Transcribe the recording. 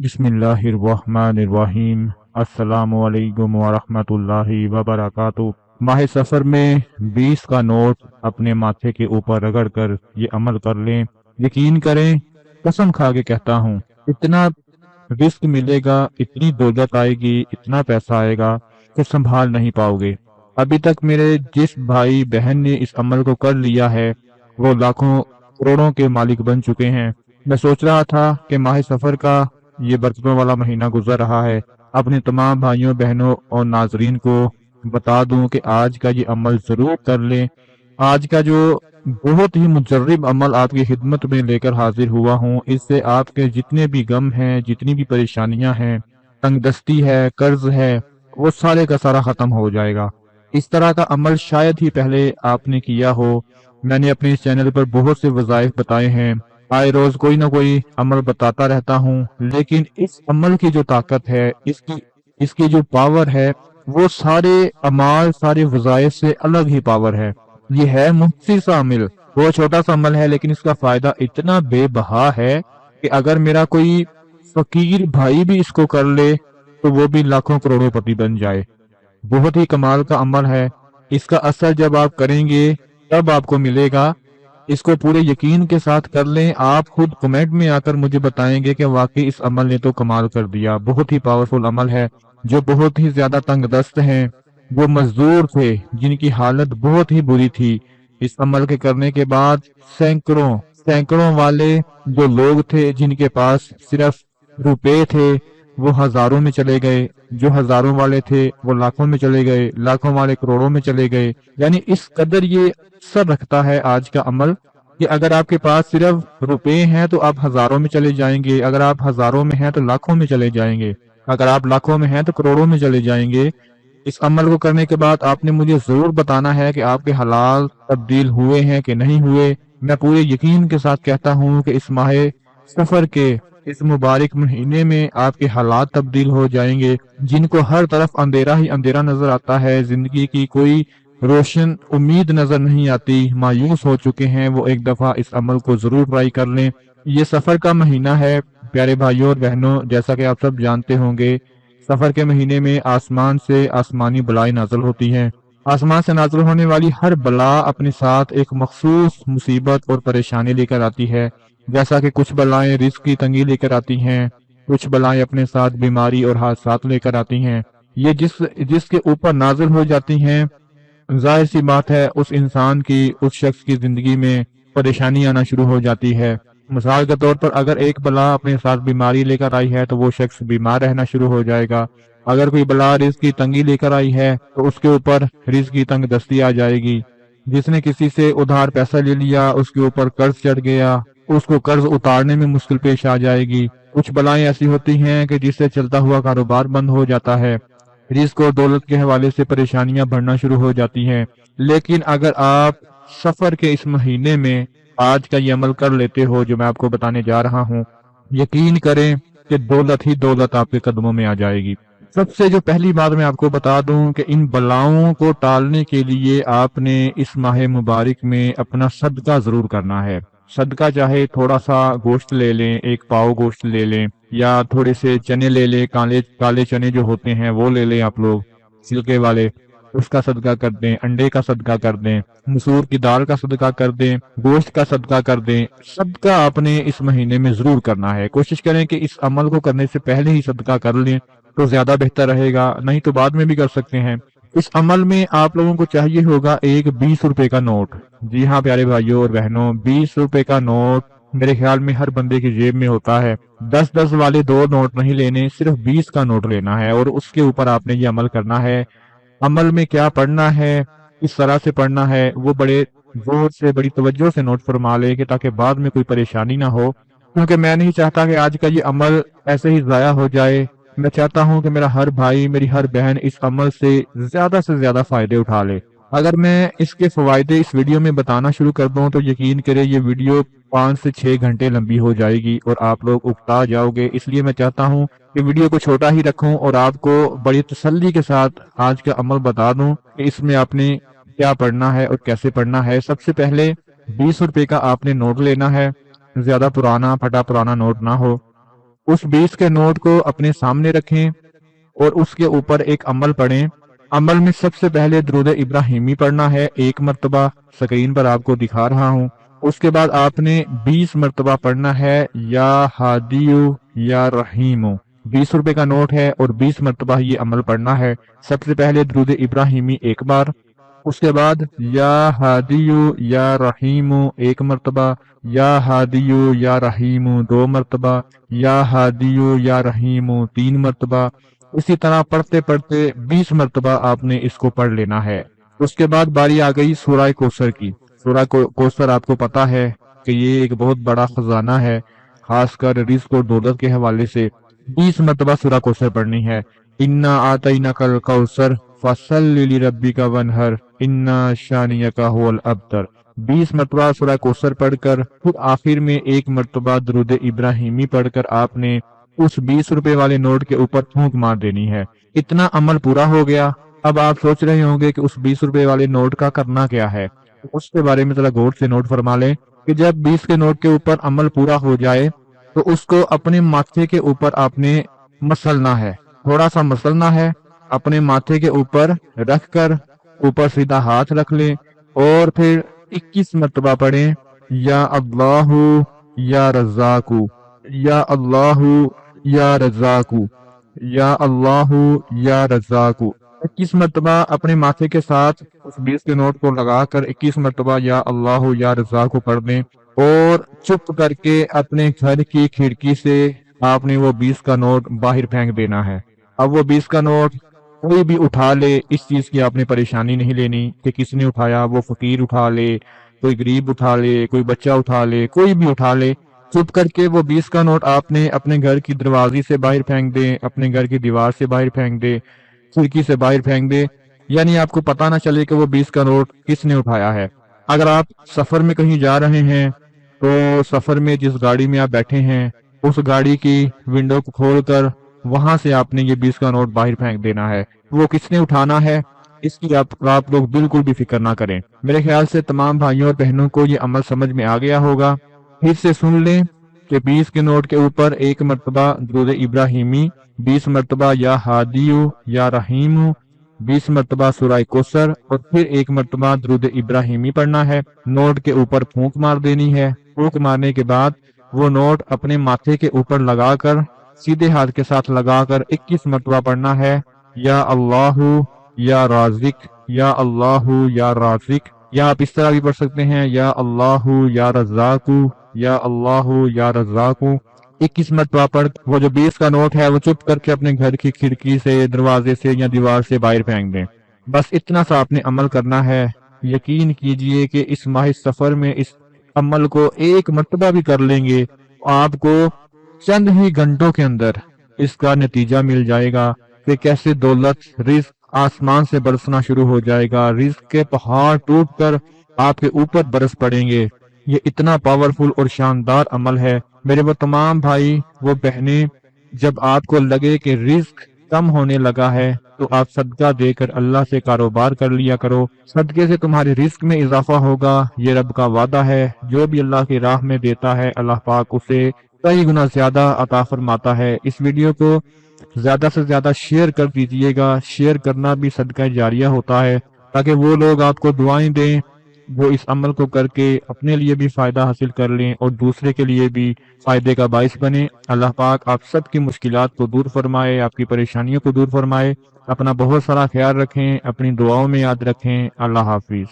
बिस्मिल्लाहिर्रहमानिर्रहीम। अस्सलामु अलैकुम वरहमतुल्लाहि वबरकातुहू। माह सफ़र में 20 का नोट अपने माथे के ऊपर रगड़ कर ये अमल कर लें। यकीन करें, कसम खा के कहता हूँ, इतना रिस्क मिलेगा, इतनी दौलत आएगी, इतना पैसा आएगा कि संभाल नहीं पाओगे। अभी तक मेरे जिस भाई बहन ने इस अमल को कर लिया है वो लाखों करोड़ों के मालिक बन चुके हैं। मैं सोच रहा था कि माह सफर का ये बरकतों वाला महीना गुजर रहा है, अपने तमाम भाइयों बहनों और नाजरीन को बता दूं कि आज का ये अमल जरूर कर लें। आज का जो बहुत ही मुजर्रिब अमल आपकी खिदमत में लेकर हाजिर हुआ हूँ, इससे आपके जितने भी गम हैं, जितनी भी परेशानियां हैं, तंगदस्ती है, कर्ज है, वो सारे का सारा खत्म हो जाएगा। इस तरह का अमल शायद ही पहले आपने किया हो। मैंने अपने इस चैनल पर बहुत से वज़ाइफ बताए हैं, आए रोज कोई ना कोई अमल बताता रहता हूँ, लेकिन इस अमल की जो ताकत है, इसकी इसकी जो पावर है, वो सारे अमाल, सारे वज़ाइफ से अलग ही पावर है। ये है मुख्तसर सा अमल, वो छोटा सा अमल है, लेकिन इसका फायदा इतना बेबहा है कि अगर मेरा कोई फकीर भाई भी इसको कर ले तो वो भी लाखों करोड़ोंपति बन जाए। बहुत ही कमाल का अमल है। इसका असर जब आप करेंगे तब आपको मिलेगा। इसको पूरे यकीन के साथ कर लें। आप खुद कमेंट में आकर मुझे बताएंगे कि वाकई इस अमल ने तो कमाल कर दिया। बहुत ही पावरफुल अमल है। जो बहुत ही ज्यादा तंगदस्त हैं, वो मजदूर थे जिनकी हालत बहुत ही बुरी थी, इस अमल के करने के बाद सैकड़ों सैकड़ों वाले जो लोग थे जिनके पास सिर्फ रुपए थे, वो हजारों में चले गए। जो हजारों वाले थे वो लाखों में चले गए, लाखों वाले करोड़ों में चले गए। यानी इस कदर ये असर रखता है आज का अमल कि अगर आपके पास सिर्फ रुपए हैं तो आप हजारों में चले जाएंगे, अगर आप हजारों में हैं तो लाखों में चले जाएंगे, अगर आप लाखों में हैं तो करोड़ों में चले जाएंगे। इस अमल को करने के बाद आपने मुझे जरूर बताना है कि आपके हालात तब्दील हुए हैं कि नहीं हुए। मैं पूरे यकीन के साथ कहता हूँ कि इस माह सफर के इस मुबारक महीने में आपके हालात तब्दील हो जाएंगे। जिनको हर तरफ अंधेरा ही अंधेरा नजर आता है, जिंदगी की कोई रोशन उम्मीद नजर नहीं आती, मायूस हो चुके हैं, वो एक दफा इस अमल को जरूर ट्राई कर लें। ये सफर का महीना है प्यारे भाइयों और बहनों, जैसा कि आप सब जानते होंगे, सफर के महीने में आसमान से आसमानी बलाएं नाज़िल होती हैं। आसमान से नाज़िल होने वाली हर बला अपने साथ एक मखसूस मुसीबत और परेशानी लेकर आती है। जैसा कि कुछ बलाएं रिस्क की तंगी लेकर आती हैं, कुछ बलाएं अपने साथ बीमारी और हादसात लेकर आती हैं। ये जिसके ऊपर नाज़िल हो जाती हैं, जाहिर सी बात है उस इंसान की, उस शख्स की जिंदगी में परेशानी आना शुरू हो जाती है। मिसाल के तौर पर अगर एक बला अपने साथ बीमारी लेकर आई है तो वो शख्स बीमार रहना शुरू हो जाएगा। अगर कोई बला रिस्क की तंगी लेकर आई है तो उसके ऊपर रिस्क की तंग दस्ती आ जाएगी। जिसने किसी से उधार पैसा ले लिया उसके ऊपर कर्ज चढ़ गया, उसको कर्ज उतारने में मुश्किल पेश आ जाएगी। कुछ बलाएं ऐसी होती हैं कि जिससे चलता हुआ कारोबार बंद हो जाता है, रिस्क और दौलत के हवाले से परेशानियां बढ़ना शुरू हो जाती हैं। लेकिन अगर आप सफर के इस महीने में आज का ये अमल कर लेते हो जो मैं आपको बताने जा रहा हूँ, यकीन करें कि दौलत ही दौलत आपके कदमों में आ जाएगी। सबसे जो पहली बात मैं आपको बता दूं कि इन बलाओं को टालने के लिए आपने इस माह मुबारक में अपना सदका जरूर करना है। सदका चाहे थोड़ा सा गोश्त ले लें, एक पाव गोश्त ले लें, या थोड़े से चने ले लें, काले काले चने जो होते हैं वो ले लें आप लोग, छिलके वाले, उसका सदका कर दें, अंडे का सदका कर दें, मसूर की दाल का सदका कर दें, गोश्त का सदका कर दें। सदका आपने इस महीने में जरूर करना है। कोशिश करें कि इस अमल को करने से पहले ही सदका कर लें तो ज्यादा बेहतर रहेगा, नहीं तो बाद में भी कर सकते हैं। इस अमल में आप लोगों को चाहिए होगा एक 20 रुपए का नोट। जी हाँ प्यारे भाइयों और बहनों, 20 रुपए का नोट मेरे ख्याल में हर बंदे की जेब में होता है। 10-10 वाले दो नोट नहीं लेने, सिर्फ 20 का नोट लेना है और उसके ऊपर आपने ये अमल करना है। अमल में क्या पढ़ना है, किस तरह से पढ़ना है, वो बड़े जोर से, बड़ी तवज्जो से नोट फरमा ले कि ताकि बाद में कोई परेशानी ना हो। क्योंकि मैं नहीं चाहता कि आज का ये अमल ऐसे ही जाया हो जाए। मैं चाहता हूं कि मेरा हर भाई, मेरी हर बहन इस अमल से ज्यादा फायदे उठा ले। अगर मैं इसके फायदे इस वीडियो में बताना शुरू कर दूं तो यकीन करें ये वीडियो 5 से 6 घंटे लंबी हो जाएगी और आप लोग उकता जाओगे। इसलिए मैं चाहता हूं कि वीडियो को छोटा ही रखूं और आपको बड़ी तसल्ली के साथ आज का अमल बता दूं कि इसमें आपने क्या पढ़ना है और कैसे पढ़ना है। सबसे पहले 20 रुपए का आपने नोट लेना है, ज्यादा पुराना फटा पुराना नोट ना हो। उस 20 के नोट को अपने सामने रखें और उसके ऊपर एक अमल पढ़ें। अमल में सबसे पहले दुरूद इब्राहिमी पढ़ना है 1 मरतबा, स्क्रीन पर आपको दिखा रहा हूँ। उसके बाद आपने 20 मरतबा पढ़ना है या हादियु या रहीमु। 20 रुपए का नोट है और 20 मरतबा ये अमल पढ़ना है। सबसे पहले दुरूद इब्राहिमी 1 बार, उसके बाद या हादियु या रहीमु 1 मरतबा, या हादियु या रहीमु 2 मरतबा, या हादियु या रहीमु 3 मरतबा। इसी तरह पढ़ते पढ़ते 20 मरतबा आपने इसको पढ़ लेना है। उसके बाद बारी आ गई सूरह कौसर की। सूरह कौसर आपको पता है कि ये एक बहुत बड़ा खजाना है, खासकर रिज़्क और दौलत के हवाले से। 20 मरतबा सूरह कौसर पढ़नी है। इन्ना आतैना कल कौसर फसल्लि लिरब्बिका वनहर इन्ना शानियका हुवल अब्तर। 20 मरतबा सूरह कौसर पढ़कर फिर आखिर में 1 मरतबा दुरूद इब्राहिमी पढ़कर आपने उस 20 रुपए वाले नोट के ऊपर फूंक मार देनी है। इतना अमल पूरा हो गया। अब आप सोच रहे होंगे कि उस 20 रुपए वाले नोट का करना क्या है, उसके बारे में जरा गौर से नोट फरमा लें कि जब 20 के नोट के ऊपर अमल पूरा हो जाए तो उसको अपने माथे के ऊपर आपने मसलना है, थोड़ा सा मसलना है। अपने माथे के ऊपर रख कर ऊपर सीधा हाथ रख लें और फिर 21 मरतबा पढ़ें या अल्लाहु या रज़ाकु, या अल्लाहु या रज़ाकु, या अल्लाहु या रज़ाकु। 21 मरतबा अपने माथे के साथ उस 20 के नोट को लगाकर 21 मरतबा या अल्लाहु या रज़ाकु पढ़ दें और चुप करके अपने घर की खिड़की से आपने वो 20 का नोट बाहर फेंक देना है। अब वो 20 का नोट कोई भी उठा ले, इस चीज की आपने परेशानी नहीं लेनी कि किसने उठाया, वो फकीर उठा ले, कोई गरीब उठा ले, कोई बच्चा उठा ले, कोई भी उठा ले। चुप करके वो 20 का नोट आपने अपने घर की दरवाजे से बाहर फेंक दे, अपने घर की दीवार से बाहर फेंक दे, खिड़की से बाहर फेंक दे, यानी आपको पता ना चले कि वो 20 का नोट किसने उठाया है। अगर आप सफर में कहीं जा रहे हैं तो सफर में जिस गाड़ी में आप बैठे हैं उस गाड़ी की विंडो को खोलकर वहां से आपने ये 20 का नोट बाहर फेंक देना है। वो किसने उठाना है इसकी आप लोग बिल्कुल भी फिक्र ना करें। मेरे ख्याल से तमाम भाइयों और बहनों को ये अमल समझ में आ गया होगा। फिर से सुन लें कि 20 के नोट के ऊपर 1 मरतबा दुरूद इब्राहिमी, 20 मरतबा या हादियु या रहीमु, 20 मरतबा सूरह कौसर और फिर 1 मरतबा दुरूद इब्राहिमी पढ़ना है। नोट के ऊपर फूंक मार देनी है। फूंक मारने के बाद वो नोट अपने माथे के ऊपर लगाकर सीधे हाथ के साथ लगाकर 21 मरतबा पढ़ना है या अल्लाहु या राज़िक, या अल्लाहु या राज़िक। या आप इस तरह भी पढ़ सकते हैं या अल्लाहु या रज़ाकु, या अल्लाहु या रज़ाकु। 21 मरतबा पढ़ वो जो 20 का नोट है वो चुप करके अपने घर की खिड़की से, दरवाजे से या दीवार से बाहर फेंक दें। बस इतना सा आपने अमल करना है। यकीन कीजिए कि इस माह सफर में इस अमल को 1 मरतबा भी कर लेंगे आपको चंद ही घंटों के अंदर इसका नतीजा मिल जाएगा कि कैसे दौलत, रिज़्क आसमान से बरसना शुरू हो जाएगा। रिज़्क के पहाड़ टूटकर आपके ऊपर बरस पड़ेंगे। ये इतना पावरफुल और शानदार अमल है। मेरे वो तमाम भाई वो बहनें, जब आपको लगे कि रिज़्क कम होने लगा है तो आप सदका देकर अल्लाह से कारोबार कर लिया करो। सदके से तुम्हारे रिज़्क में इजाफा होगा, ये रब का वादा है। जो भी अल्लाह की राह में देता है अल्लाह पाक उसे कई गुना ज्यादा अता फरमाता है। इस वीडियो को ज्यादा से ज्यादा शेयर कर दीजिएगा। शेयर करना भी सदका जारिया होता है ताकि वो लोग आपको दुआएं दें वो इस अमल को करके अपने लिए भी फायदा हासिल कर लें और दूसरे के लिए भी फायदे का बाइस बने। अल्लाह पाक आप सब की मुश्किलात को दूर फरमाए, आपकी परेशानियों को दूर फरमाए। अपना बहुत सारा ख्याल रखें, अपनी दुआओं में याद रखें। अल्लाह हाफिज।